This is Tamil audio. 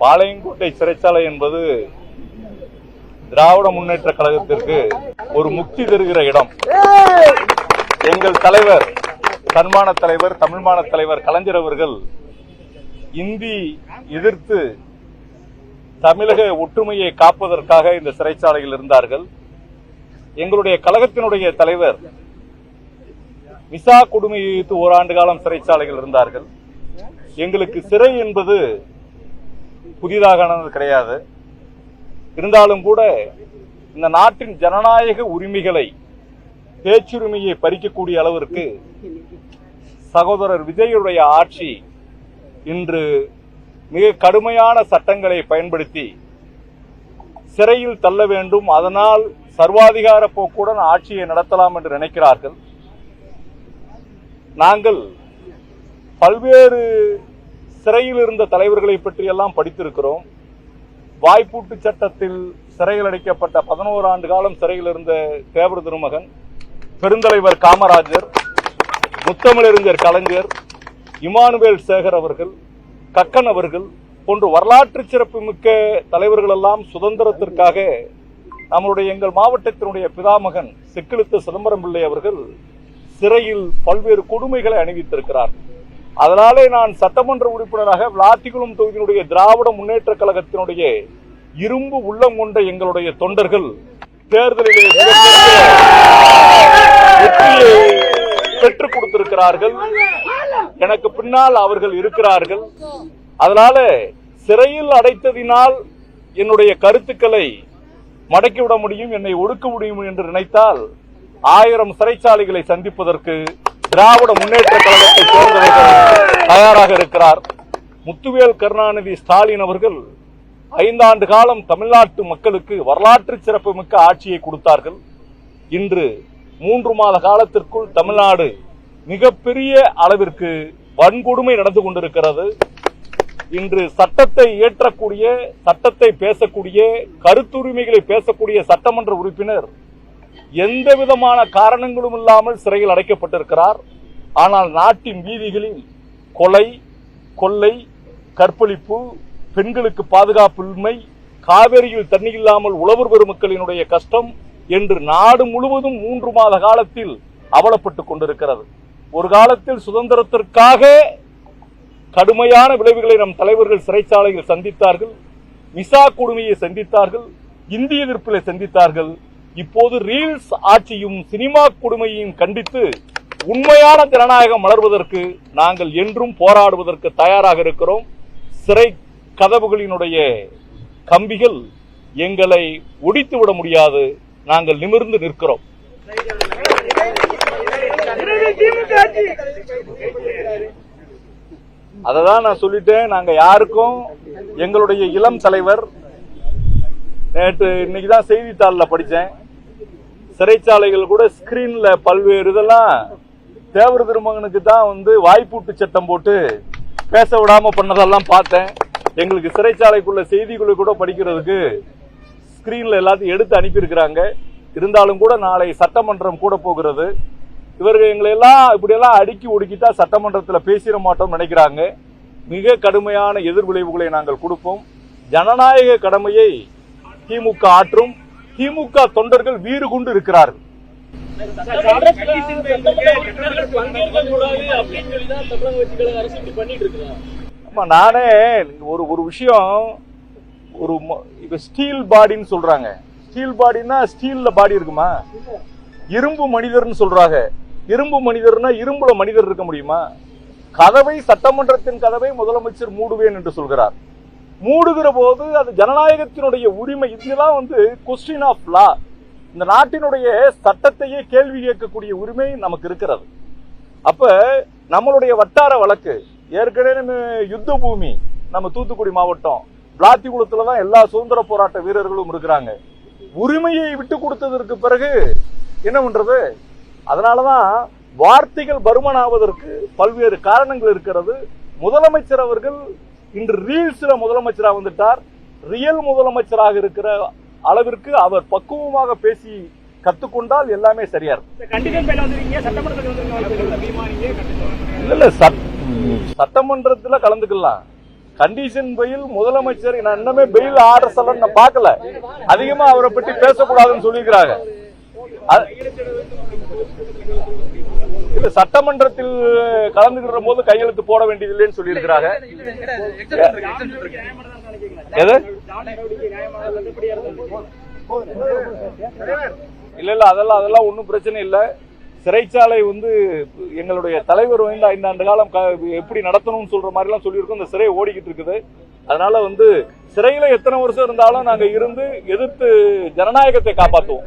பாளையங்கோட்டை சிறைச்சாலை என்பது திராவிட முன்னேற்ற கழகத்திற்கு ஒரு முக்தி தருகிற இடம். எங்கள் தலைவர், தன்மான தலைவர், தமிழ்மான தலைவர் கலைஞர் அவர்கள் இந்தி எதிர்த்து தமிழக ஒற்றுமையை காப்பதற்காக இந்த சிறைச்சாலையில் இருந்தார்கள். எங்களுடைய கழகத்தினுடைய தலைவர் மிசா கொடுமையை எதிர்த்து ஓராண்டு காலம் சிறைச்சாலையில் இருந்தார்கள். எங்களுக்கு சிறை என்பது புதிதாகானது கிடையாது. இருந்தாலும் கூட இந்த நாட்டின் ஜனநாயக உரிமைகளை, பேச்சுரிமையை பறிக்கக்கூடிய அளவிற்கு சகோதரர் விஜயுடைய ஆட்சி இன்று மிக கடுமையான சட்டங்களை பயன்படுத்தி சிறையில் தள்ள வேண்டும், அதனால் சர்வாதிகார போக்குடன் ஆட்சியை நடத்தலாம் என்று நினைக்கிறார்கள். நாங்கள் பல்வேறு சிறையில் இருந்த தலைவர்களை பற்றியெல்லாம் படித்திருக்கிறோம். வாய்ப்பூட்டு சட்டத்தில் சிறையில் அடைக்கப்பட்ட 11 ஆண்டு காலம் சிறையில் இருந்த தேவர் திருமகன், பெருந்தலைவர் காமராஜர், முத்தமிழறிஞர் கலைஞர், இமானுவேல் சேகர் அவர்கள், கக்கன் அவர்கள் போன்ற வரலாற்று சிறப்பு மிக்க தலைவர்கள் எல்லாம் சுதந்திரத்திற்காக நம்முடைய எங்கள் மாவட்டத்தினுடைய பிதாமகன் செக்கிழுத்த சிதம்பரம் பிள்ளை அவர்கள் சிறையில் பல்வேறு கொடுமைகளை அணிவித்திருக்கிறார். அதனாலே நான் சட்டமன்ற உறுப்பினராக விளாத்திக்குளம் தொகுதியினுடைய திராவிட முன்னேற்ற கழகத்தினுடைய இரும்பு உள்ளம் கொண்ட எங்களுடைய தொண்டர்கள் தேர்தலிலே வெற்றியை பெற்றுக் கொடுத்திருக்கிறார்கள். எனக்கு பின்னால் அவர்கள் இருக்கிறார்கள். அதனால சிறையில் அடைத்ததினால் என்னுடைய கருத்துக்களை மடக்கிவிட முடியும், என்னை ஒடுக்க முடியும் என்று நினைத்தால் 1000 சிறைச்சாலைகளை சந்திப்பதற்கு திராவிட முன்னேற்ற கழகத்தை சேர்ந்தவர்கள் தயாராக இருக்கிறார். முத்துவேல் கருணாநிதி ஸ்டாலின் அவர்கள் 5 ஆண்டு காலம் தமிழ்நாட்டு மக்களுக்கு வரலாற்று சிறப்பு மிக்க ஆட்சியை கொடுத்தார்கள். இன்று 3 மாத காலத்திற்குள் தமிழ்நாடு மிகப்பெரிய அளவிற்கு வன்கொடுமை நடந்து கொண்டிருக்கிறது. இன்று சட்டத்தை இயற்றக்கூடிய, சட்டத்தை பேசக்கூடிய, கருத்துரிமைகளை பேசக்கூடிய சட்டமன்ற உறுப்பினர் எந்த விதமான காரணங்களும் இல்லாமல் சிறையில் அடைக்கப்பட்டிருக்கிறார். ஆனால் நாட்டின் வீதிகளில் கொலை, கொள்ளை, கற்பழிப்பு, பெண்களுக்கு பாதுகாப்பின்மை, காவிரியில் தண்ணீர் இல்லாமல் உழவர் பெருமக்களினுடைய கஷ்டம் என்று நாடு முழுவதும் 3 மாத காலத்தில் அவலப்பட்டுக் கொண்டிருக்கிறது. ஒரு காலத்தில் சுதந்திரத்திற்காக கடுமையான விளைவுகளை நம் தலைவர்கள் சிறைச்சாலையில் சந்தித்தார்கள். மிசா கொடுமையை சந்தித்தார்கள், இந்திய எதிர்ப்பிலை சந்தித்தார்கள். இப்போது ரீல்ஸ் ஆட்சியும் சினிமா கொடுமையையும் கண்டித்து உண்மையான ஜனநாயகம் மலர்வதற்கு நாங்கள் என்றும் போராடுவதற்கு தயாராக இருக்கிறோம். சிறை கதவுகளினுடைய கம்பிகள் எங்களை ஒடித்து விட முடியாது. நாங்கள் நிமிர்ந்து நிற்கிறோம். அததான் நான் சொல்லிட்டேன். நாங்க யாருக்கும் எங்களுடைய இளம் தலைவர், நேற்று இன்னைக்குதான் செய்தித்தாளில் படிச்சேன், சிறைச்சாலைகள் கூட ஸ்கிரீன்ல பல்வேறு இதெல்லாம் தேவர் திருமகனுக்கு தான் வாய்ப்பூட்டு சட்டம் போட்டு பேச விடாம பண்ணதெல்லாம் பார்த்தேன். எங்களுக்கு சிறைச்சாலைக்குள்ள செய்திகளை கூட படிக்கிறதுக்கு ஸ்கிரீன்ல எல்லாத்தையும் எடுத்து அனுப்பியிருக்கிறாங்க. இருந்தாலும் கூட நாளை சட்டமன்றம் கூட போகிறது. இவர்கள் எங்களை எல்லாம் இப்படியெல்லாம் அடுக்கி ஒடுக்கிட்டா சட்டமன்றத்தில் பேசிட மாட்டோம் நினைக்கிறாங்க. மிக கடுமையான எதிர்விளைவுகளை நாங்கள் கொடுப்போம். ஜனநாயக கடமையை திமுக ஆற்றும். திமுக தொண்டர்கள் வீறு கொண்டு இருக்கிறார்கள். நானே ஒரு விஷயம், இப்ப ஸ்டீல் பாடின்னு சொல்றாங்க. ஸ்டீல் பாடினா ஸ்டீல்ல பாடி இருக்குமா? இரும்பு மனிதர்னு சொல்றாங்க. இரும்பு மனிதர்னா இரும்புல மனிதர் இருக்க முடியுமா? கதவை, சட்டமன்றத்தின் கதவை முதலமைச்சர் மூடுவேன் என்று சொல்கிறார். மூடுகிற போது அது ஜனநாயகத்தினுடைய உரிமை. இதுதான் கொஸ்டின் ஆஃப் லா. இந்த நாட்டினுடைய சட்டத்தையே கேள்வி கேட்கக்கூடிய உரிமை நமக்கு இருக்கிறது. அப்ப நம்மளுடைய வட்டார வழக்கு ஏற்கனவே யுத்த பூமி நம்ம தூத்துக்குடி மாவட்டம் விளாத்திக்குளத்துலதான் எல்லா சுதந்திர போராட்ட வீரர்களும் இருக்கிறாங்க. உரிமையை விட்டு கொடுத்ததற்கு பிறகு என்ன பண்றது? அதனாலதான் வார்த்தைகள் பருமனாவதற்கு பல்வேறு காரணங்கள் இருக்கிறது. முதலமைச்சர் அவர்கள் இன்று ரீல்ஸ்ல முதலமைச்சராக வந்துட்டார். ரியல் முதலமைச்சராக இருக்கிற அளவிற்கு அவர் பக்குவமாக பேசி கத்துக்கொண்டால் எல்லாமே சரியா இருக்கும். இல்ல சட்டமன்றத்துல கலந்துக்கலாம். கண்டிஷன் பெயில் முதலமைச்சர் நான் இன்னமே பெயில் ஆர்டர்ஸ் எல்லாம் நான் பார்க்கல. அதிகமா அவரை பற்றி பேசக்கூடாதுன்னு சொல்லியிருக்கிறாங்க. இல்ல சட்டமன்றத்தில் கலந்துகிற போது கையெழுத்து போட வேண்டியதில்லைன்னு சொல்லியிருக்கிறாங்க. இல்ல அதெல்லாம் ஒன்றும் பிரச்சனை இல்லை. சிறைச்சாலை எங்களுடைய தலைவர் 5 ஆண்டு காலம் எப்படி நடத்தணும்னு சொல்ற மாதிரி எல்லாம் சொல்லியிருக்கோம். இந்த சிறை ஓடிக்கிட்டு இருக்குது. அதனால சிறையில எத்தனை வருஷம் இருந்தாலும் நாங்க இருந்து எதிர்த்து ஜனநாயகத்தை காப்பாற்றுவோம்.